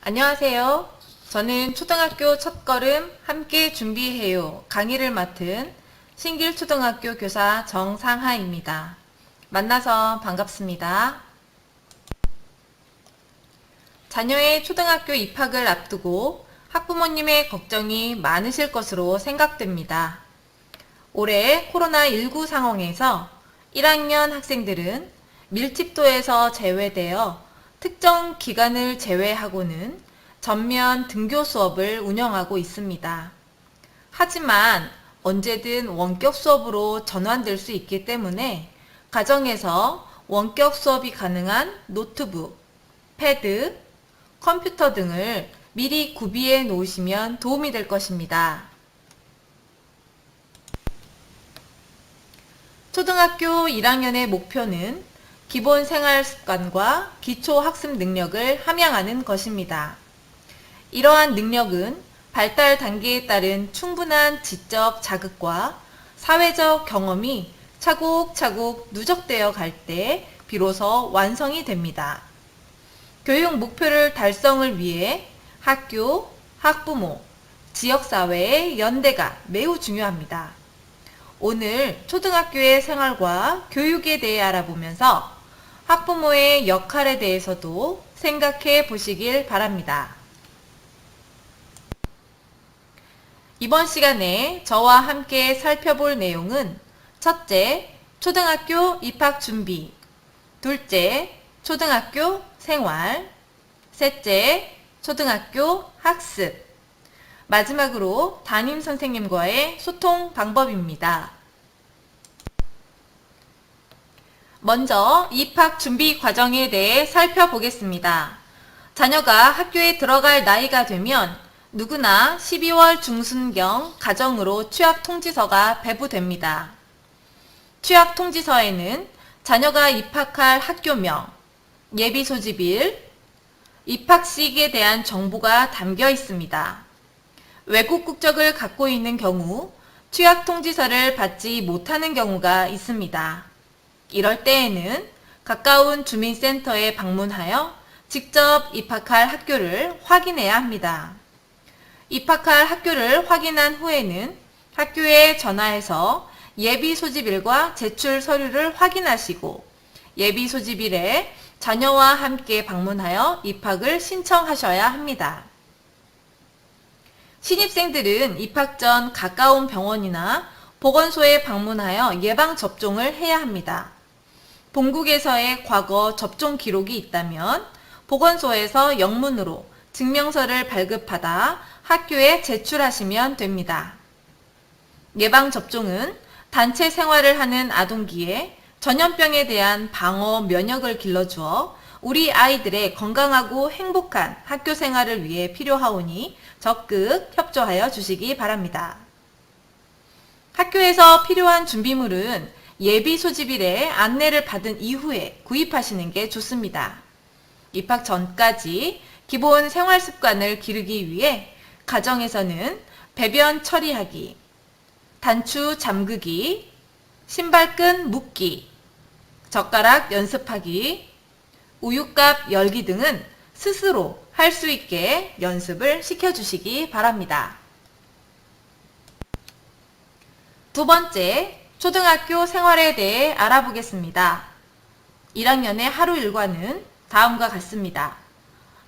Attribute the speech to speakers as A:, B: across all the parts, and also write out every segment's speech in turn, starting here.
A: 안녕하세요. 저는 초등학교 첫걸음 함께 준비해요 강의를 맡은 신길초등학교 교사 정상하입니다. 만나서 반갑습니다. 자녀의 초등학교 입학을 앞두고 학부모님의 걱정이 많으실 것으로 생각됩니다. 올해 코로나19 상황에서 1학년 학생들은 밀집도에서 제외되어 특정 기간을 제외하고는 전면 등교 수업을 운영하고 있습니다. 하지만 언제든 원격 수업으로 전환될 수 있기 때문에 가정에서 원격 수업이 가능한 노트북, 패드, 컴퓨터 등을 미리 구비해 놓으시면 도움이 될 것입니다. 초등학교 1학년의 목표는 기본 생활 습관과 기초 학습 능력을 함양하는 것입니다. 이러한 능력은 발달 단계에 따른 충분한 지적 자극과 사회적 경험이 차곡차곡 누적되어 갈 때 비로소 완성이 됩니다. 교육 목표를 달성을 위해 학교, 학부모, 지역사회의 연대가 매우 중요합니다. 오늘 초등학교의 생활과 교육에 대해 알아보면서 학부모의 역할에 대해서도 생각해 보시길 바랍니다. 이번 시간에 저와 함께 살펴볼 내용은 첫째, 초등학교 입학 준비, 둘째, 초등학교 생활, 셋째, 초등학교 학습, 마지막으로 담임 선생님과의 소통 방법입니다. 먼저 입학 준비 과정에 대해 살펴보겠습니다. 자녀가 학교에 들어갈 나이가 되면 누구나 12월 중순경 가정으로 취학 통지서가 배부됩니다. 취학 통지서에는 자녀가 입학할 학교명, 예비 소집일, 입학식에 대한 정보가 담겨 있습니다. 외국 국적을 갖고 있는 경우 취학 통지서를 받지 못하는 경우가 있습니다. 이럴 때에는 가까운 주민센터에 방문하여 직접 입학할 학교를 확인해야 합니다. 입학할 학교를 확인한 후에는 학교에 전화해서 예비 소집일과 제출 서류를 확인하시고 예비 소집일에 자녀와 함께 방문하여 입학을 신청하셔야 합니다. 신입생들은 입학 전 가까운 병원이나 보건소에 방문하여 예방접종을 해야 합니다. 본국에서의 과거 접종 기록이 있다면 보건소에서 영문으로 증명서를 발급받아 학교에 제출하시면 됩니다. 예방접종은 단체 생활을 하는 아동기에 전염병에 대한 방어 면역을 길러주어 우리 아이들의 건강하고 행복한 학교 생활을 위해 필요하오니 적극 협조하여 주시기 바랍니다. 학교에서 필요한 준비물은 예비 소집일에 안내를 받은 이후에 구입하시는 게 좋습니다. 입학 전까지 기본 생활 습관을 기르기 위해 가정에서는 배변 처리하기, 단추 잠그기, 신발끈 묶기, 젓가락 연습하기, 우유값 열기 등은 스스로 할 수 있게 연습을 시켜주시기 바랍니다. 두 번째, 초등학교 생활에 대해 알아보겠습니다. 1학년의 하루 일과는 다음과 같습니다.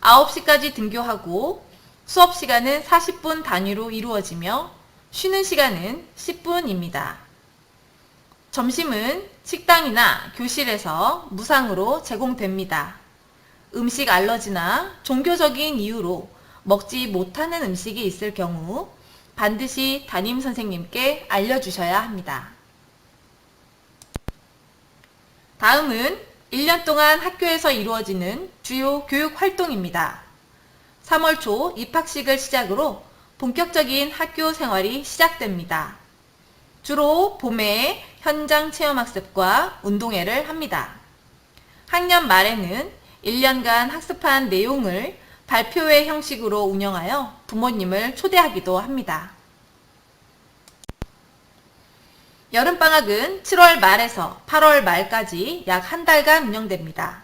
A: 9시까지 등교하고 수업 시간은 40분 단위로 이루어지며 쉬는 시간은 10분입니다. 점심은 식당이나 교실에서 무상으로 제공됩니다. 음식 알러지나 종교적인 이유로 먹지 못하는 음식이 있을 경우 반드시 담임 선생님께 알려주셔야 합니다. 다음은 1년 동안 학교에서 이루어지는 주요 교육 활동입니다. 3월 초 입학식을 시작으로 본격적인 학교 생활이 시작됩니다. 주로 봄에 현장 체험학습과 운동회를 합니다. 학년 말에는 1년간 학습한 내용을 발표회 형식으로 운영하여 부모님을 초대하기도 합니다. 여름방학은 7월 말에서 8월 말까지 약 한 달간 운영됩니다.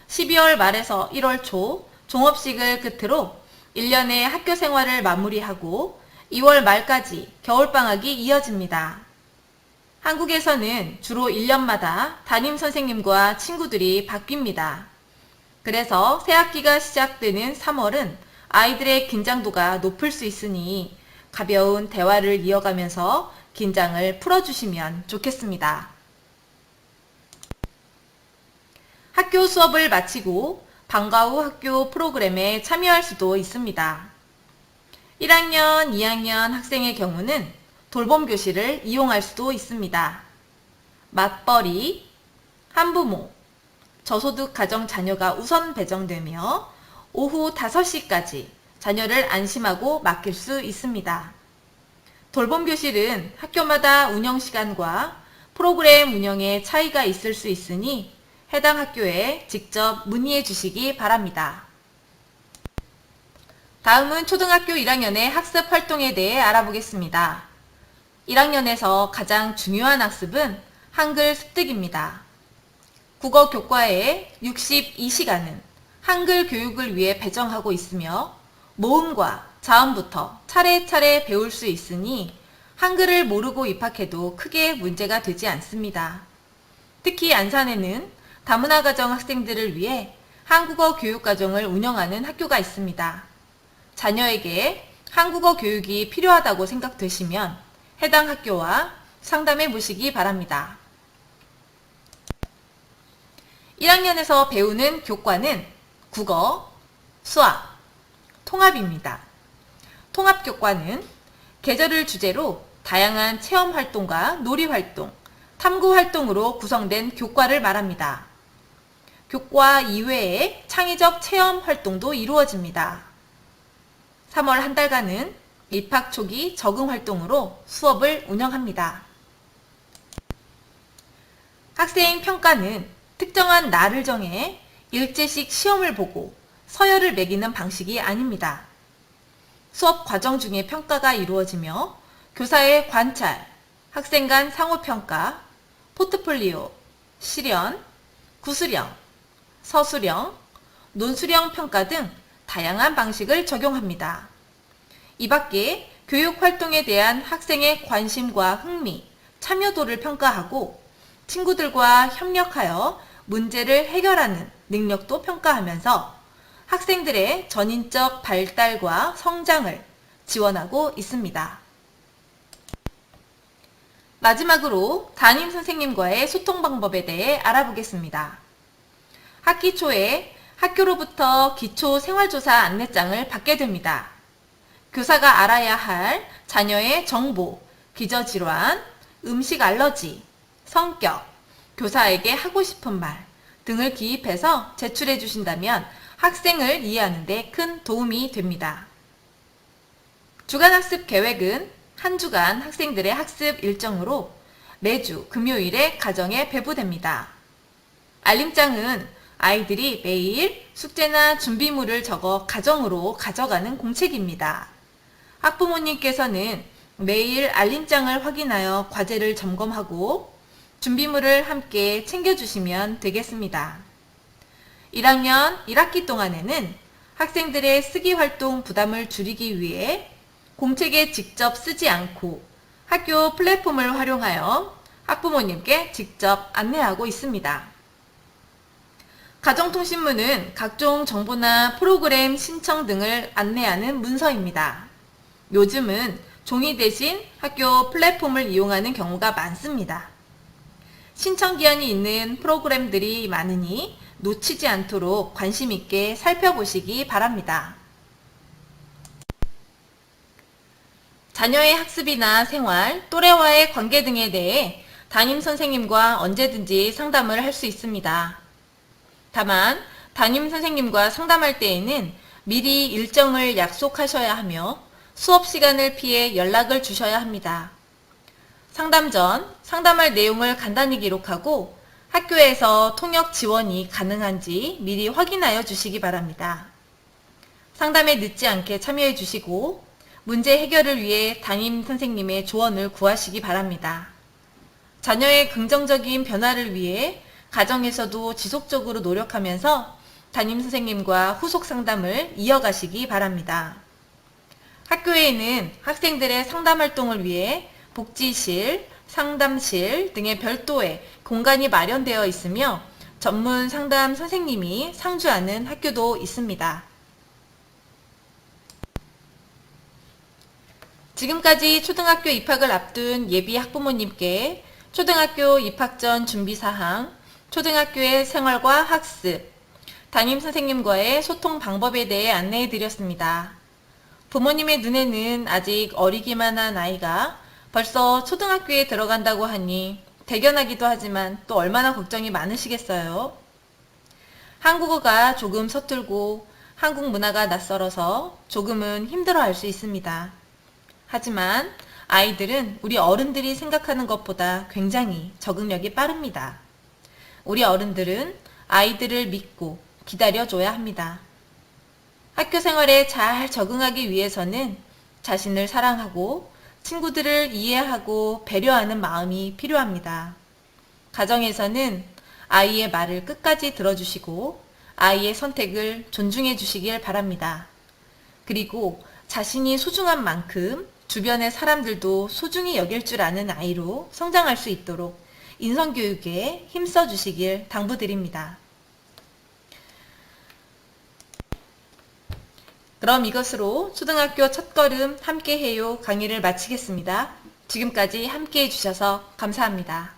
A: 12월 말에서 1월 초 종업식을 끝으로 1년의 학교 생활을 마무리하고 2월 말까지 겨울방학이 이어집니다. 한국에서는 주로 1년마다 담임 선생님과 친구들이 바뀝니다. 그래서 새학기가 시작되는 3월은 아이들의 긴장도가 높을 수 있으니 가벼운 대화를 이어가면서 긴장을 풀어주시면 좋겠습니다. 학교 수업을 마치고 방과 후 학교 프로그램에 참여할 수도 있습니다. 1학년, 2학년 학생의 경우는 돌봄 교실을 이용할 수도 있습니다. 맞벌이, 한부모, 저소득 가정 자녀가 우선 배정되며 오후 5시까지 자녀를 안심하고 맡길 수 있습니다. 돌봄 교실은 학교마다 운영 시간과 프로그램 운영에 차이가 있을 수 있으니 해당 학교에 직접 문의해 주시기 바랍니다. 다음은 초등학교 1학년의 학습 활동에 대해 알아보겠습니다. 1학년에서 가장 중요한 학습은 한글 습득입니다. 국어 교과의 62시간은 한글 교육을 위해 배정하고 있으며 모음과 자음부터 차례차례 배울 수 있으니 한글을 모르고 입학해도 크게 문제가 되지 않습니다. 특히 안산에는 다문화 가정 학생들을 위해 한국어 교육과정을 운영하는 학교가 있습니다. 자녀에게 한국어 교육이 필요하다고 생각되시면 해당 학교와 상담해 보시기 바랍니다. 1학년에서 배우는 교과는 국어, 수학, 통합입니다. 통합교과는 계절을 주제로 다양한 체험활동과 놀이활동, 탐구활동으로 구성된 교과를 말합니다. 교과 이외에 창의적 체험활동도 이루어집니다. 3월 한 달간은 입학 초기 적응활동으로 수업을 운영합니다. 학생 평가는 특정한 날을 정해 일제식 시험을 보고 서열을 매기는 방식이 아닙니다. 수업 과정 중에 평가가 이루어지며 교사의 관찰, 학생 간 상호평가, 포트폴리오, 실연, 구수령, 서술형, 논술형 평가 등 다양한 방식을 적용합니다. 이 밖에 교육활동에 대한 학생의 관심과 흥미, 참여도를 평가하고 친구들과 협력하여 문제를 해결하는 능력도 평가하면서 학생들의 전인적 발달과 성장을 지원하고 있습니다. 마지막으로 담임 선생님과의 소통 방법에 대해 알아보겠습니다. 학기 초에 학교로부터 기초 생활조사 안내장을 받게 됩니다. 교사가 알아야 할 자녀의 정보, 기저질환, 음식 알러지, 성격, 교사에게 하고 싶은 말 등을 기입해서 제출해 주신다면 학생을 이해하는 데 큰 도움이 됩니다. 주간학습 계획은 한 주간 학생들의 학습 일정으로 매주 금요일에 가정에 배부됩니다. 알림장은 아이들이 매일 숙제나 준비물을 적어 가정으로 가져가는 공책입니다. 학부모님께서는 매일 알림장을 확인하여 과제를 점검하고 준비물을 함께 챙겨주시면 되겠습니다. 1학년 1학기 동안에는 학생들의 쓰기활동 부담을 줄이기 위해 공책에 직접 쓰지 않고 학교 플랫폼을 활용하여 학부모님께 직접 안내하고 있습니다. 가정통신문은 각종 정보나 프로그램 신청 등을 안내하는 문서입니다. 요즘은 종이 대신 학교 플랫폼을 이용하는 경우가 많습니다. 신청 기한이 있는 프로그램들이 많으니 놓치지 않도록 관심 있게 살펴보시기 바랍니다. 자녀의 학습이나 생활, 또래와의 관계 등에 대해 담임 선생님과 언제든지 상담을 할 수 있습니다. 다만 담임 선생님과 상담할 때에는 미리 일정을 약속하셔야 하며 수업 시간을 피해 연락을 주셔야 합니다. 상담 전 상담할 내용을 간단히 기록하고 학교에서 통역 지원이 가능한지 미리 확인하여 주시기 바랍니다. 상담에 늦지 않게 참여해 주시고 문제 해결을 위해 담임 선생님의 조언을 구하시기 바랍니다. 자녀의 긍정적인 변화를 위해 가정에서도 지속적으로 노력하면서 담임선생님과 후속 상담을 이어가시기 바랍니다. 학교에는 학생들의 상담 활동을 위해 복지실, 상담실 등의 별도의 공간이 마련되어 있으며 전문 상담 선생님이 상주하는 학교도 있습니다. 지금까지 초등학교 입학을 앞둔 예비 학부모님께 초등학교 입학 전 준비사항, 초등학교의 생활과 학습, 담임선생님과의 소통 방법에 대해 안내해 드렸습니다. 부모님의 눈에는 아직 어리기만 한 아이가 벌써 초등학교에 들어간다고 하니 대견하기도 하지만 또 얼마나 걱정이 많으시겠어요. 한국어가 조금 서툴고 한국 문화가 낯설어서 조금은 힘들어할 수 있습니다. 하지만 아이들은 우리 어른들이 생각하는 것보다 굉장히 적응력이 빠릅니다. 우리 어른들은 아이들을 믿고 기다려줘야 합니다. 학교 생활에 잘 적응하기 위해서는 자신을 사랑하고 친구들을 이해하고 배려하는 마음이 필요합니다. 가정에서는 아이의 말을 끝까지 들어주시고 아이의 선택을 존중해 주시길 바랍니다. 그리고 자신이 소중한 만큼 주변의 사람들도 소중히 여길 줄 아는 아이로 성장할 수 있도록 인성교육에 힘써 주시길 당부드립니다. 그럼 이것으로 초등학교 첫걸음 함께해요 강의를 마치겠습니다. 지금까지 함께해 주셔서 감사합니다.